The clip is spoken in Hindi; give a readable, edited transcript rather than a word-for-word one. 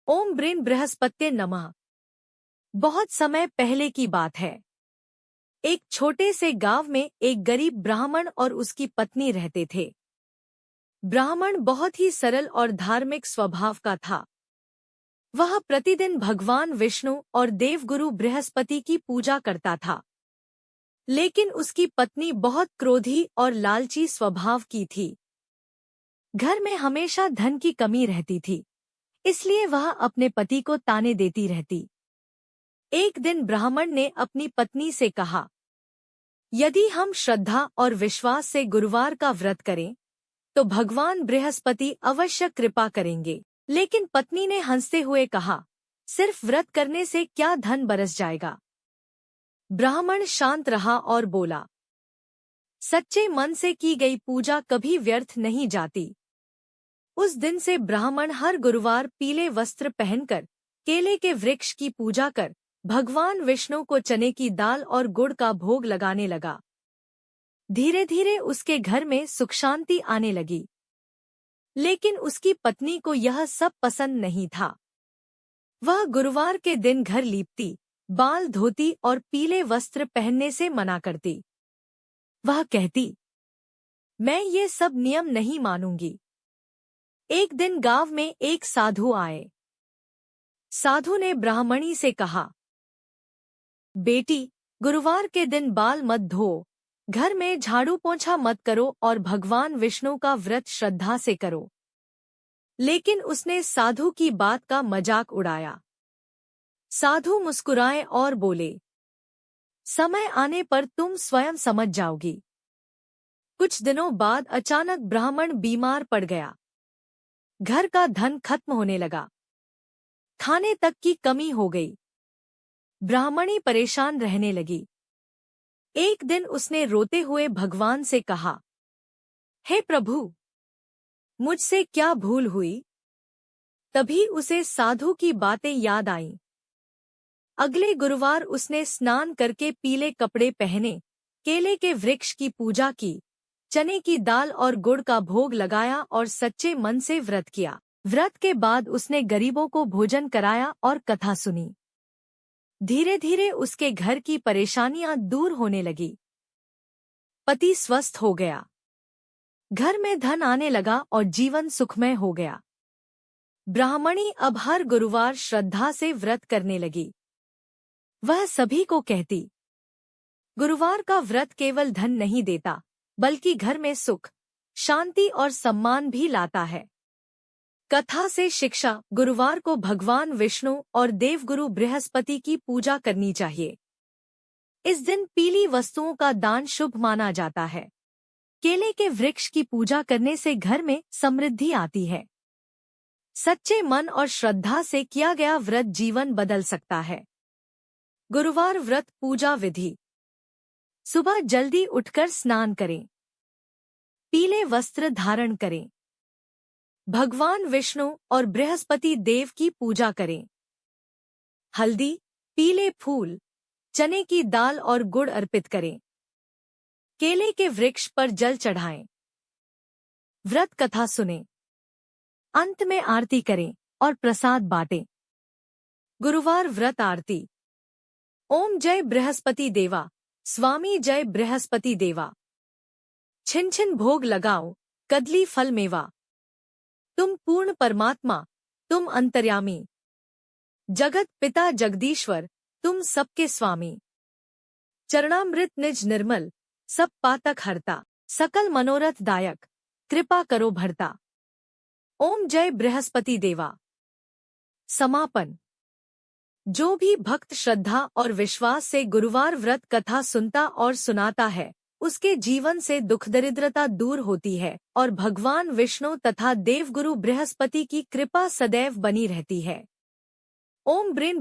ओम ब्रेन बृहस्पत्ये नमः। बहुत समय पहले की बात है। एक छोटे से गांव में एक गरीब ब्राह्मण और उसकी पत्नी रहते थे। ब्राह्मण बहुत ही सरल और धार्मिक स्वभाव का था। वह प्रतिदिन भगवान विष्णु और देवगुरु बृहस्पति की पूजा करता था। लेकिन उसकी पत्नी बहुत क्रोधी और लालची स्वभाव की थी। घर में हमेशा धन की कमी रहती थी, इसलिए वह अपने पति को ताने देती रहती। एक दिन ब्राह्मण ने अपनी पत्नी से कहा, यदि हम श्रद्धा और विश्वास से गुरुवार का व्रत करें, तो भगवान बृहस्पति अवश्य कृपा करेंगे। लेकिन पत्नी ने हंसते हुए कहा, सिर्फ व्रत करने से क्या धन बरस जाएगा। ब्राह्मण शांत रहा और बोला, सच्चे मन से की गई पूजा कभी व्यर्थ नहीं जाती। उस दिन से ब्राह्मण हर गुरुवार पीले वस्त्र पहनकर केले के वृक्ष की पूजा कर भगवान विष्णु को चने की दाल और गुड़ का भोग लगाने लगा। धीरे धीरे उसके घर में सुख शांति आने लगी। लेकिन उसकी पत्नी को यह सब पसंद नहीं था। वह गुरुवार के दिन घर लीपती, बाल धोती और पीले वस्त्र पहनने से मना करती। वह कहती, मैं ये सब नियम नहीं मानूंगी। एक दिन गांव में एक साधु आए। साधु ने ब्राह्मणी से कहा, बेटी, गुरुवार के दिन बाल मत धो, घर में झाड़ू पोंछा मत करो और भगवान विष्णु का व्रत श्रद्धा से करो। लेकिन उसने साधु की बात का मजाक उड़ाया। साधु मुस्कुराए और बोले, समय आने पर तुम स्वयं समझ जाओगी। कुछ दिनों बाद अचानक ब्राह्मण बीमार पड़ गया। घर का धन खत्म होने लगा। खाने तक की कमी हो गई। ब्राह्मणी परेशान रहने लगी। एक दिन उसने रोते हुए भगवान से कहा, हे प्रभु, मुझसे क्या भूल हुई। तभी उसे साधु की बातें याद आईं। अगले गुरुवार उसने स्नान करके पीले कपड़े पहने, केले के वृक्ष की पूजा की, चने की दाल और गुड़ का भोग लगाया और सच्चे मन से व्रत किया। व्रत के बाद उसने गरीबों को भोजन कराया और कथा सुनी। धीरे धीरे उसके घर की परेशानियां दूर होने लगी। पति स्वस्थ हो गया। घर में धन आने लगा और जीवन सुखमय हो गया। ब्राह्मणी अब हर गुरुवार श्रद्धा से व्रत करने लगी। वह सभी को कहती, गुरुवार का व्रत केवल धन नहीं देता, बल्कि घर में सुख, शांति और सम्मान भी लाता है। कथा से शिक्षा, गुरुवार को भगवान विष्णु और देवगुरु बृहस्पति की पूजा करनी चाहिए। इस दिन पीली वस्तुओं का दान शुभ माना जाता है। केले के वृक्ष की पूजा करने से घर में समृद्धि आती है। सच्चे मन और श्रद्धा से किया गया व्रत जीवन बदल सकता है। गुरुवार व्रत पूजा विधि। सुबह जल्दी उठकर स्नान करें। पीले वस्त्र धारण करें। भगवान विष्णु और बृहस्पति देव की पूजा करें। हल्दी, पीले फूल, चने की दाल और गुड़ अर्पित करें। केले के वृक्ष पर जल चढ़ाएं। व्रत कथा सुनें। अंत में आरती करें और प्रसाद बांटें। गुरुवार व्रत आरती। ओम जय बृहस्पति देवा, स्वामी जय बृहस्पति देवा। छिन छिन भोग लगाओ, कदली फल मेवा। तुम पूर्ण परमात्मा, तुम अंतर्यामी। जगत पिता जगदीश्वर, तुम सबके स्वामी। चरणामृत निज निर्मल, सब पातक हरता। सकल मनोरथ दायक, कृपा करो भरता। ओम जय बृहस्पति देवा। समापन। जो भी भक्त श्रद्धा और विश्वास से गुरुवार व्रत कथा सुनता और सुनाता है, उसके जीवन से दुख दरिद्रता दूर होती है और भगवान विष्णु तथा देवगुरु बृहस्पति की कृपा सदैव बनी रहती है। ओम ब्रेन